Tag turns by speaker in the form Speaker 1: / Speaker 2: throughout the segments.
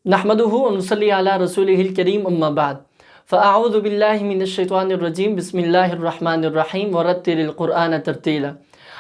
Speaker 1: नहमदुहु व नुसल्ली अला रसूलिहिल करीम अम्मा बाद फ़अऊज़ु बिल्लाहि मिनश शैतानिर रजीम बिस्मिल्लाहिर रहमानिर रहीम वरत्तिलिल क़ुरआन तरतीला।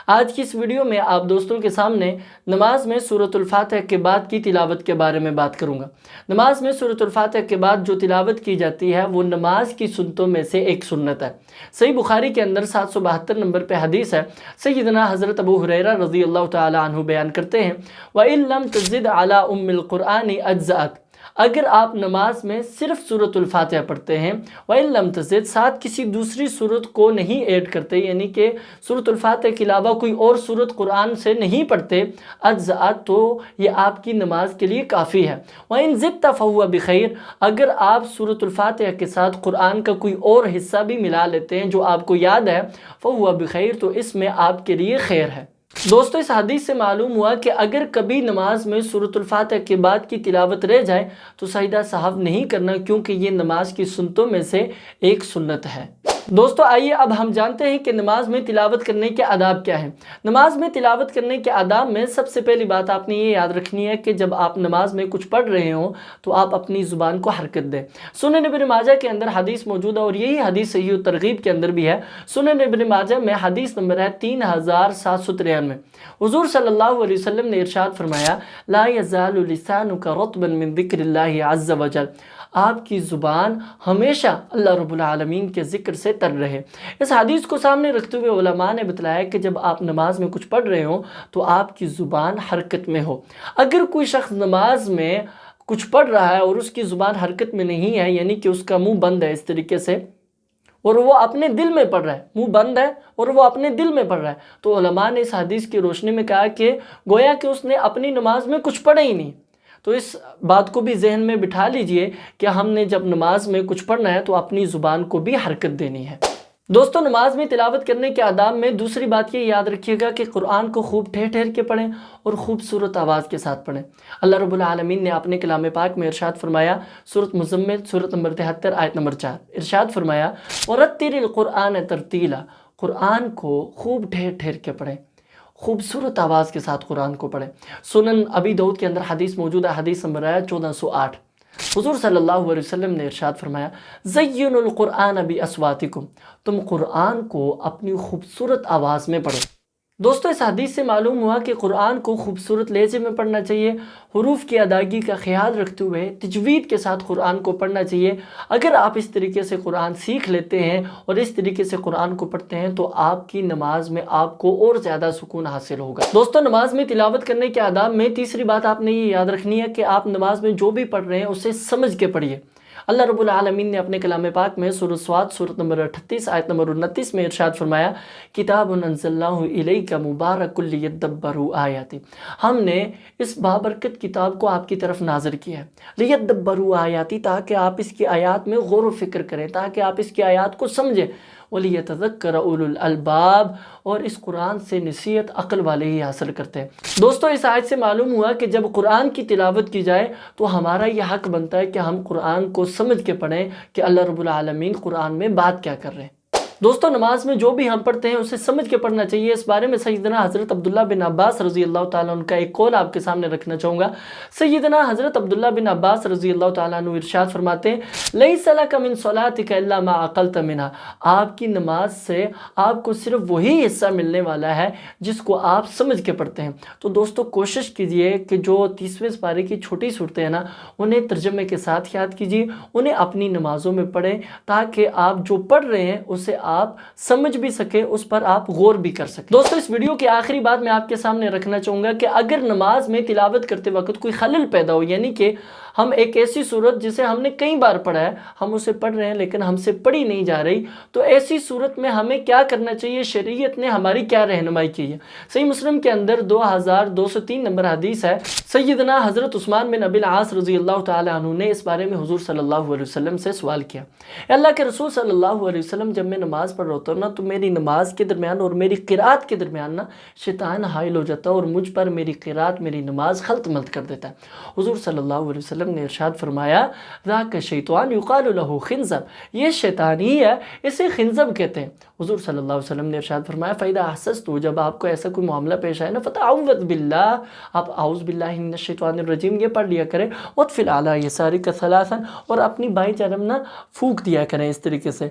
Speaker 1: आज की इस वीडियो में आप दोस्तों के सामने नमाज में सूरतुल फातिहा के बाद की तिलावत के बारे में बात करूंगा। नमाज में सूरतुल फातिहा के बाद जो तिलावत की जाती है वो नमाज की सुन्नतों में से एक सुन्नत है। सही बुखारी के अंदर 772 नंबर पे हदीस है। सैयदना हज़रत अबू हुरैरा रज़ियल्लाहु तआला अन्हु बयान करते हैं, व इन लम तज़िद अला उम्मिल क़ुरआन अज्ज़अत, अगर आप नमाज में सिर्फ सूरतुल फातिहा पढ़ते हैं, व इन लम तज़िद साथ किसी दूसरी सूरत को नहीं ऐड करते, यानी कि सूरतुल फातिहा के अलावा कोई और सूरत कुरान से नहीं पढ़ते, अज्ज़अत, तो ये आपकी नमाज के लिए काफ़ी है। व इन ज़िदता फ़हुवा बिखैर, अगर आप सूरतुल फातिहा के साथ कुरान का कोई और हिस्सा भी मिला लेते हैं जो आपको याद है, फ़हुवा बिखैर, तो इसमें आपके लिए खैर है। दोस्तों, इस हदीस से मालूम हुआ कि अगर कभी नमाज में सूरतुल फातिहा के बाद की तिलावत रह जाए तो सजदा सहव नहीं करना, क्योंकि ये नमाज की सुन्नतों में से एक सुन्नत है। दोस्तों, आइए अब हम जानते हैं कि नमाज में तिलावत करने के आदाब क्या हैं। नमाज में तिलावत करने के आदाब में सबसे पहली बात आपने ये याद रखनी है कि जब आप नमाज में कुछ पढ़ रहे हो तो आप अपनी ज़ुबान को हरकत दें। सुनन इब्न माजा के अंदर हदीस मौजूद है और यही हदीस सहीह तरगीब के अंदर भी है। सुनन इब्न माजा में हदीस नंबर है 3793। हुज़ूर सल्लल्लाहु अलैहि वसल्लम ने इरशाद फरमाया, ला यज़ालु लिसानुका रत्बन मिन ज़िक्रिल्लाहि अज़्ज़ वजल, आपकी ज़ुबान हमेशा अल्लाह रब्बुल आलमीन के ज़िक्र से तर रहे। इस हदीस को सामने रखते हुए उलमा ने बतलाया कि जब आप नमाज में कुछ पढ़ रहे हो तो आपकी ज़ुबान हरकत में हो। अगर कोई शख्स नमाज में कुछ पढ़ रहा है और उसकी ज़ुबान हरकत में नहीं है, यानी कि उसका मुंह बंद है इस तरीके से, और वो अपने दिल में पढ़ रहा है, मुंह बंद है और वो अपने दिल में पढ़ रहा है, तो उलमा ने इस हदीस की रोशनी में कहा कि गोया कि उसने अपनी नमाज में कुछ पढ़ा ही नहीं। तो इस बात को भी जहन में बिठा लीजिए कि हमने जब नमाज में कुछ पढ़ना है तो अपनी ज़ुबान को भी हरकत देनी है। दोस्तों, नमाज में तिलावत करने के आदाब में दूसरी बात ये याद रखिएगा कि कुरान को खूब ठहर ठहर के पढ़ें और खूबसूरत आवाज़ के साथ पढ़ें। अल्लाह रब्बुल आलमीन ने अपने कलाम पाक में इरशाद फरमाया, सूरत मुज़म्मिल सूरत नंबर 73 आयत नंबर 4, इरशाद फरमाया, वरत्तिलिल क़ुरआन तरतीला, कुरान को खूब ठहर ठहर के पढ़ें, खूबसूरत आवाज़ के साथ कुरान को पढ़ें। सुनन अबी दाऊद के अंदर हदीस मौजूद है, हदीस नंबर है 1408। हुज़ूर सल्लल्लाहु अलैहि वसल्लम ने इरशाद फरमाया, ज़य्यिनुल क़ुरआन बि अस्वातिकुम, तुम कुरान को अपनी खूबसूरत आवाज़ में पढ़ो। दोस्तों, इस हदीस से मालूम हुआ कि कुरान को खूबसूरत लहजे में पढ़ना चाहिए, हुरूफ की अदायगी का ख्याल रखते हुए तजवीद के साथ कुरान को पढ़ना चाहिए। अगर आप इस तरीके से कुरान सीख लेते हैं और इस तरीके से कुरान को पढ़ते हैं तो आपकी नमाज में आपको और ज़्यादा सुकून हासिल होगा। दोस्तों, नमाज में तिलावत करने के आदाब में तीसरी बात आपने ये याद रखनी है कि आप नमाज में जो भी पढ़ रहे हैं उसे समझ के पढ़िए। अल्लाह रब्बुल आलमीन ने अपने कलाम पाक में सूरत स्वाद सूरत नंबर 38 आयत नंबर 29 में इरशाद फरमाया, किताबुन अंज़लनाहु इलैका मुबारकुल लियद्दब्बरू आयाति, हमने इस बाबरकत किताब को आपकी तरफ नाज़िल किया है, लियद्दब्बरू आयाति, ताकि आप इसकी आयात में गौर व फिक्र करें, ताकि आप इसकी आयात को समझें, वलियतज़क्कर उलुल अलबाब, और इस कुरान से नसीहत अक्ल वाले ही हासिल करते हैं। दोस्तों, इस आयत से मालूम हुआ कि जब कुरान की तिलावत की जाए तो हमारा यह हक बनता है कि हम कुरान को समझ के पढ़ें कि अल्लाह रब्बुल आलमीन कुरान में बात क्या कर रहे हैं। दोस्तों, नमाज में जो भी हम पढ़ते हैं उसे समझ के पढ़ना चाहिए। इस बारे में सैयदना हज़रत अब्दुल्ला बिन अब्बास रज़ियल्लाहु ताला उनका एक कौल आपके सामने रखना चाहूँगा। सैयदना हज़रत अब्दुल्ला बिन अब्बास रज़ियल्लाहु ताला अन्हु इरशाद फरमाते हैं, लैसा लका मिन सलातिका इल्ला मा अक़लत मिन्हा, आपकी नमाज से आपको सिर्फ वही हिस्सा मिलने वाला है जिसको आप समझ के पढ़ते हैं। तो दोस्तों, कोशिश कीजिए कि जो 30वें पारे की छोटी सूरतें हैं ना, उन्हें तर्जमे के साथ याद कीजिए, उन्हें अपनी नमाज़ों में पढ़ें, ताकि आप जो पढ़ रहे हैं उसे आप समझ भी सके, उस पर आप गौर भी कर सके। दोस्तों, इस वीडियो की आखिरी बात मैं आपके सामने रखना चाहूँगा कि अगर नमाज में तिलावत करते वक्त कोई खलल पैदा हो, यानी कि हम एक ऐसी सूरत जिसे हमने कई बार पढ़ा है, हम उसे पढ़ रहे हैं लेकिन हमसे पढ़ी नहीं जा रही, तो ऐसी सूरत में हमें क्या करना चाहिए, शरीयत ने हमारी क्या रहनुमाई की है। सही मुस्लिम के अंदर 2203 नंबर हदीस है। सैयदना हज़रत उस्मान बिन अबिल आस रज़ियल्लाहु ताला अन्हु ने इस बारे में हुज़ूर सल्लल्लाहु अलैहि वसल्लम से सवाल किया, अल्लाह के रसूल सल्लल्लाहु अलैहि वसल्लम, जब मैं नमाज نماز پڑھ رہا ہوتا ہوں نا تو میری نماز کے درمیان اور میری قرات کے درمیان نا شیطان حائل ہو جاتا ہے اور مجھ پر میری قرات میری نماز خلط ملط کر دیتا ہے۔ حضور صلی اللہ علیہ وسلم نے ارشاد فرمایا ذاک شیطان یقال له خنزب، یہ شیطان ہی ہے، اسے خنزب کہتے ہیں۔ حضور صلی اللہ علیہ وسلم نے ارشاد فرمایا فَإِذَا أَحْسَسْتُ، جب آپ کو ایسا کوئی معاملہ پیش آئے نا فَتَعَوَّذْ بِاللَّهِ، آپ اعوذ باللہ من الشیطان الرجیم یہ پڑھ لیا کریں، وَاطْفِلْ عَلَى يَسَارِكَ ثَلَاثًا، اور اپنی بائیں جانب نا پھونک دیا کریں اس طریقے سے،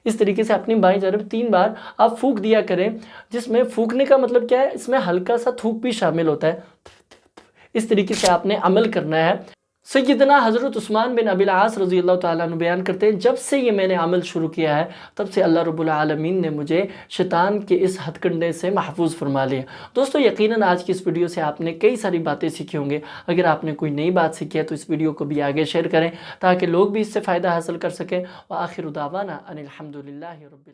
Speaker 1: اس طریقے سے اپنی بائیں جانب 3 بار آپ پھونک دیا کریں، جس میں پھونکنے کا مطلب کیا ہے، اس میں ہلکا سا تھوک بھی شامل ہوتا ہے۔ اس طریقے سے آپ نے عمل کرنا ہے۔ سیدنا حضرت عثمان بن ابی العاص رضی اللہ تعالیٰ عنہ بیان کرتے ہیں جب سے یہ میں نے عمل شروع کیا ہے تب سے اللہ رب العالمین نے مجھے شیطان کے اس ہتھ کنڈے سے محفوظ فرما لیا۔ دوستو یقیناً آج کی اس ویڈیو سے آپ نے کئی ساری باتیں سیکھی ہوں گے۔ اگر آپ نے کوئی نئی بات سیکھی ہے تو اس ویڈیو کو بھی آگے شیئر کریں تاکہ لوگ بھی اس سے فائدہ حاصل کر سکیں۔ وآخر دعوانا ان الحمدللہ رب العالمین۔